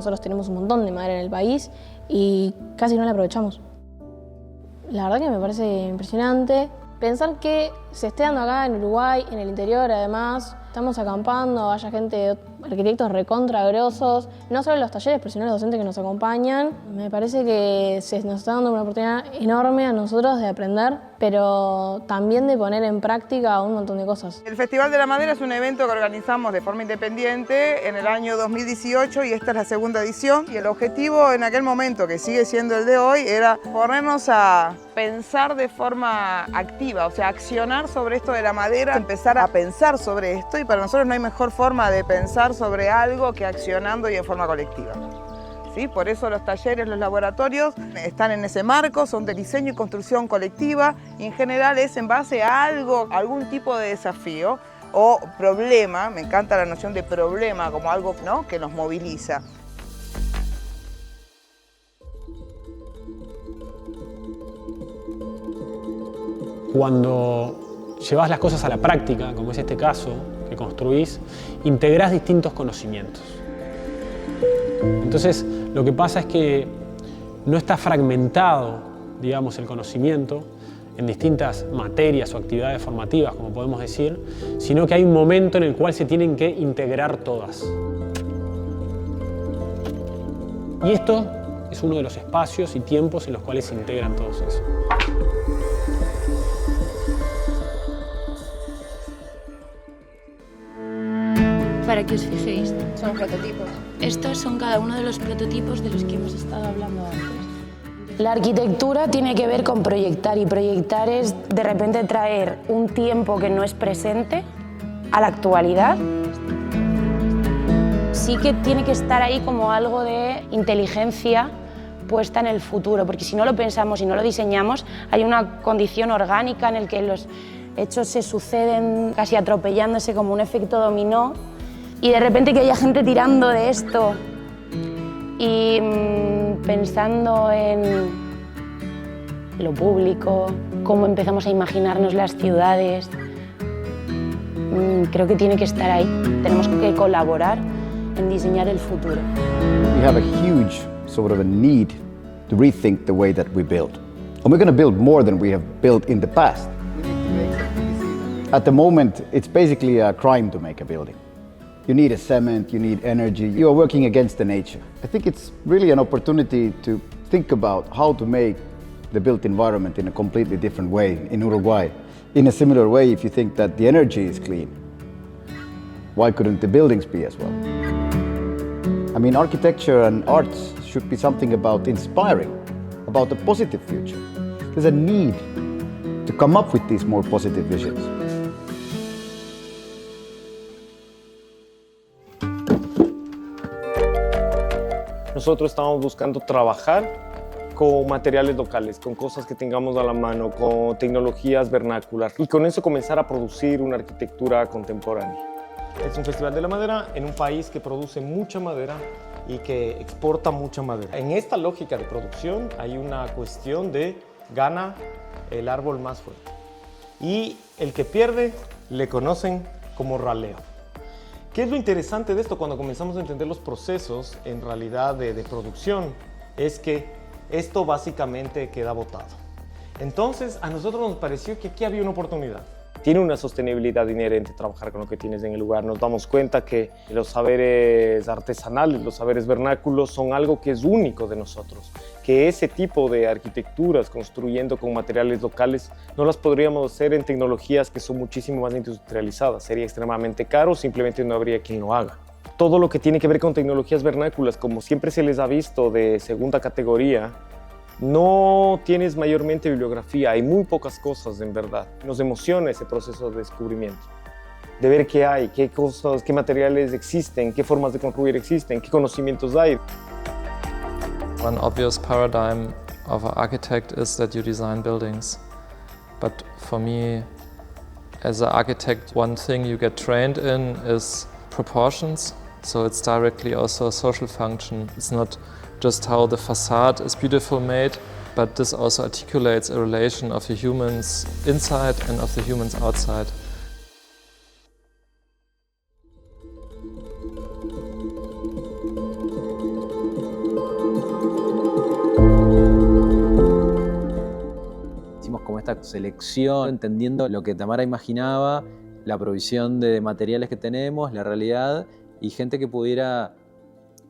nosotros tenemos un montón de madera en el país y casi no la aprovechamos. La verdad que me parece impresionante pensar que se esté dando acá en Uruguay, en el interior además, estamos acampando, haya gente, arquitectos recontra grosos, no solo los talleres, pero sino los docentes que nos acompañan. Me parece que se nos está dando una oportunidad enorme a nosotros de aprender, pero también de poner en práctica un montón de cosas. El Festival de la Madera es un evento que organizamos de forma independiente en el año 2018 y esta es la segunda edición. Y el objetivo en aquel momento, que sigue siendo el de hoy, era ponernos a pensar de forma activa, o sea, accionar sobre esto de la madera, empezar a pensar sobre esto, y para nosotros no hay mejor forma de pensar sobre algo que accionando y en forma colectiva. ¿Sí? Por eso los talleres, los laboratorios están en ese marco, son de diseño y construcción colectiva y en general es en base a algo, algún tipo de desafío o problema. Me encanta la noción de problema como algo, ¿no?, que nos moviliza. Cuando llevas las cosas a la práctica, como es este caso que construís, integrás distintos conocimientos. Entonces, lo que pasa es que no está fragmentado, digamos, el conocimiento en distintas materias o actividades formativas, como podemos decir, sino que hay un momento en el cual se tienen que integrar todas. Y esto es uno de los espacios y tiempos en los cuales se integran todos eso. Para que os fijéis. Son prototipos. Estos son cada uno de los prototipos de los que hemos estado hablando antes. La arquitectura tiene que ver con proyectar y proyectar es de repente traer un tiempo que no es presente a la actualidad. Sí que tiene que estar ahí como algo de inteligencia puesta en el futuro, porque si no lo pensamos y no lo diseñamos, hay una condición orgánica en la que los hechos se suceden casi atropellándose como un efecto dominó. Y de repente que haya gente tirando de esto y pensando en lo público, cómo empezamos a imaginarnos las ciudades, creo que tiene que estar ahí. Tenemos que colaborar en diseñar el futuro. We have a huge sort of a need to rethink the way that we build. And we're going to build more than we have built in the past. At the moment, it's basically a crime to make a building. You need a cement, you need energy, you are working against the nature. I think it's really an opportunity to think about how to make the built environment in a completely different way in Uruguay. In a similar way, if you think that the energy is clean, why couldn't the buildings be as well? I mean, architecture and arts should be something about inspiring, about a positive future. There's a need to come up with these more positive visions. Nosotros estamos buscando trabajar con materiales locales, con cosas que tengamos a la mano, con tecnologías vernáculas y con eso comenzar a producir una arquitectura contemporánea. Es un festival de la madera en un país que produce mucha madera y que exporta mucha madera. En esta lógica de producción hay una cuestión de gana el árbol más fuerte y el que pierde le conocen como raleo. ¿Qué es lo interesante de esto cuando comenzamos a entender los procesos en realidad de producción? Es que esto básicamente queda botado. Entonces a nosotros nos pareció que aquí había una oportunidad. Tiene una sostenibilidad inherente trabajar con lo que tienes en el lugar. Nos damos cuenta que los saberes artesanales, los saberes vernáculos son algo que es único de nosotros. Que ese tipo de arquitecturas construyendo con materiales locales no las podríamos hacer en tecnologías que son muchísimo más industrializadas. Sería extremadamente caro, simplemente no habría quien lo haga. Todo lo que tiene que ver con tecnologías vernáculas, como siempre se les ha visto de segunda categoría, no tienes mayormente bibliografía, hay muy pocas cosas en verdad. Nos emociona ese proceso de descubrimiento, de ver qué hay, qué cosas, qué materiales existen, qué formas de construir existen, qué conocimientos hay. One obvious paradigm of an architect is that you design buildings. But for me, as an architect, one thing you get trained in is proportions. So it's directly also a social function. It's not just how the facade is beautiful made, but this also articulates a relation of the humans inside and of the humans outside. la selección, entendiendo lo que Tamara imaginaba, la provisión de materiales que tenemos, la realidad, y gente que pudiera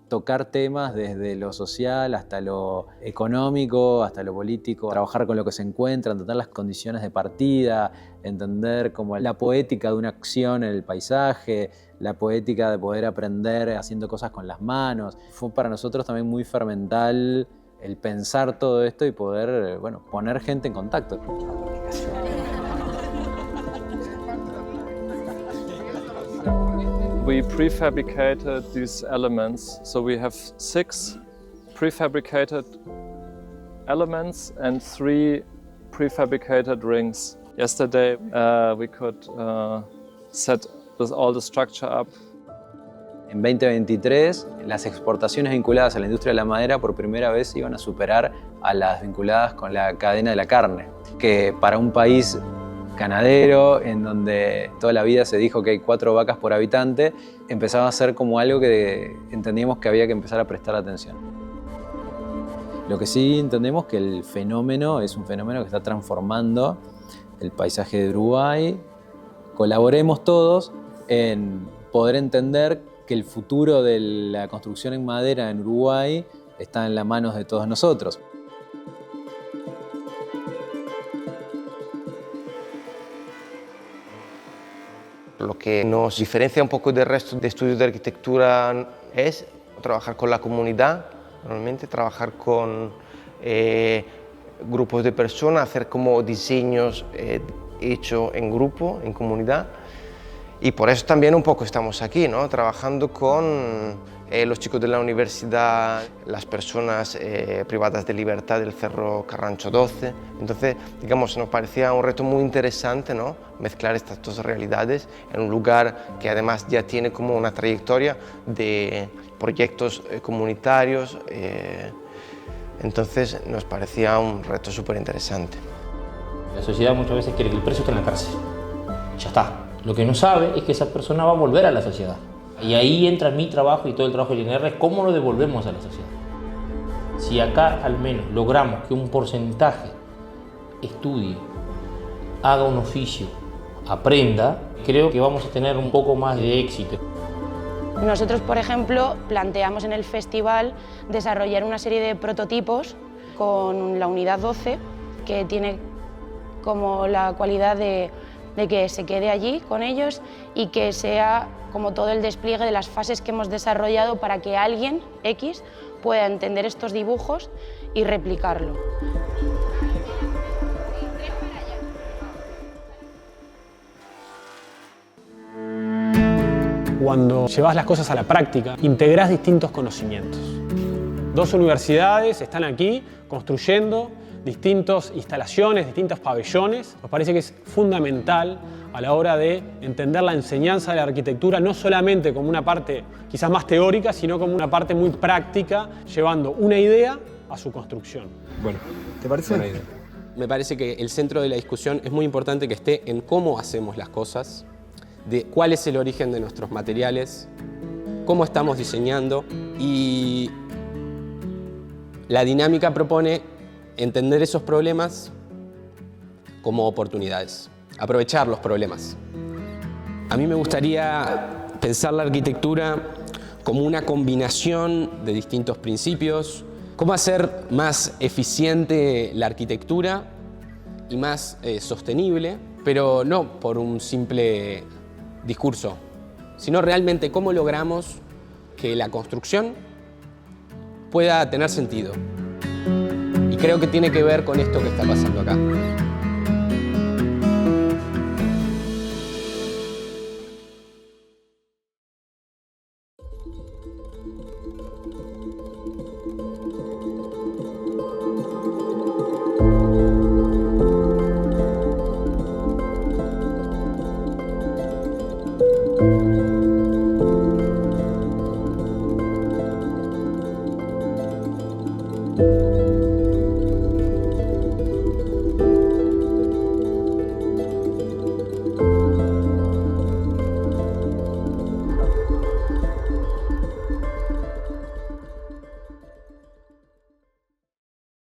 tocar temas desde lo social hasta lo económico, hasta lo político, trabajar con lo que se encuentra, entender las condiciones de partida, entender como la poética de una acción en el paisaje, la poética de poder aprender haciendo cosas con las manos. Fue para nosotros también muy fermental el pensar todo esto y poder, bueno, poner gente en contacto. We prefabricated these elements, so we have 6 prefabricated elements and 3 prefabricated rings. Yesterday we could set all the structure up. En 2023, las exportaciones vinculadas a la industria de la madera por primera vez iban a superar a las vinculadas con la cadena de la carne, que para un país ganadero, en donde toda la vida se dijo que hay 4 vacas por habitante, empezaba a ser como algo que entendíamos que había que empezar a prestar atención. Lo que sí entendemos que el fenómeno es un fenómeno que está transformando el paisaje de Uruguay. Colaboremos todos en poder entender que el futuro de la construcción en madera en Uruguay está en las manos de todos nosotros. Lo que nos diferencia un poco del resto de estudios de arquitectura es trabajar con la comunidad, normalmente trabajar con grupos de personas, hacer como diseños hechos en grupo, en comunidad. Y por eso también un poco estamos aquí, ¿no? Trabajando con los chicos de la universidad, las personas privadas de libertad del Cerro Carrancho 12. Entonces, digamos, nos parecía un reto muy interesante, ¿no? Mezclar estas dos realidades en un lugar que además ya tiene como una trayectoria de proyectos comunitarios. Entonces, nos parecía un reto súper interesante. La sociedad muchas veces quiere que el preso esté en la cárcel. Ya está. Lo que no sabe es que esa persona va a volver a la sociedad. Y ahí entra mi trabajo y todo el trabajo del INR, es cómo lo devolvemos a la sociedad. Si acá al menos logramos que un porcentaje estudie, haga un oficio, aprenda, creo que vamos a tener un poco más de éxito. Nosotros, por ejemplo, planteamos en el festival desarrollar una serie de prototipos con la unidad 12, que tiene como la cualidad de que se quede allí con ellos y que sea como todo el despliegue de las fases que hemos desarrollado para que alguien X pueda entender estos dibujos y replicarlo. Cuando llevas las cosas a la práctica, integrás distintos conocimientos. 2 universidades están aquí construyendo distintas instalaciones, distintos pabellones. Nos parece que es fundamental a la hora de entender la enseñanza de la arquitectura, no solamente como una parte quizás más teórica, sino como una parte muy práctica, llevando una idea a su construcción. Bueno, ¿te parece? Buena idea. Me parece que el centro de la discusión es muy importante que esté en cómo hacemos las cosas, de cuál es el origen de nuestros materiales, cómo estamos diseñando, y la dinámica propone entender esos problemas como oportunidades, aprovechar los problemas. A mí me gustaría pensar la arquitectura como una combinación de distintos principios, cómo hacer más eficiente la arquitectura y más sostenible, pero no por un simple discurso, sino realmente cómo logramos que la construcción pueda tener sentido. Y creo que tiene que ver con esto que está pasando acá.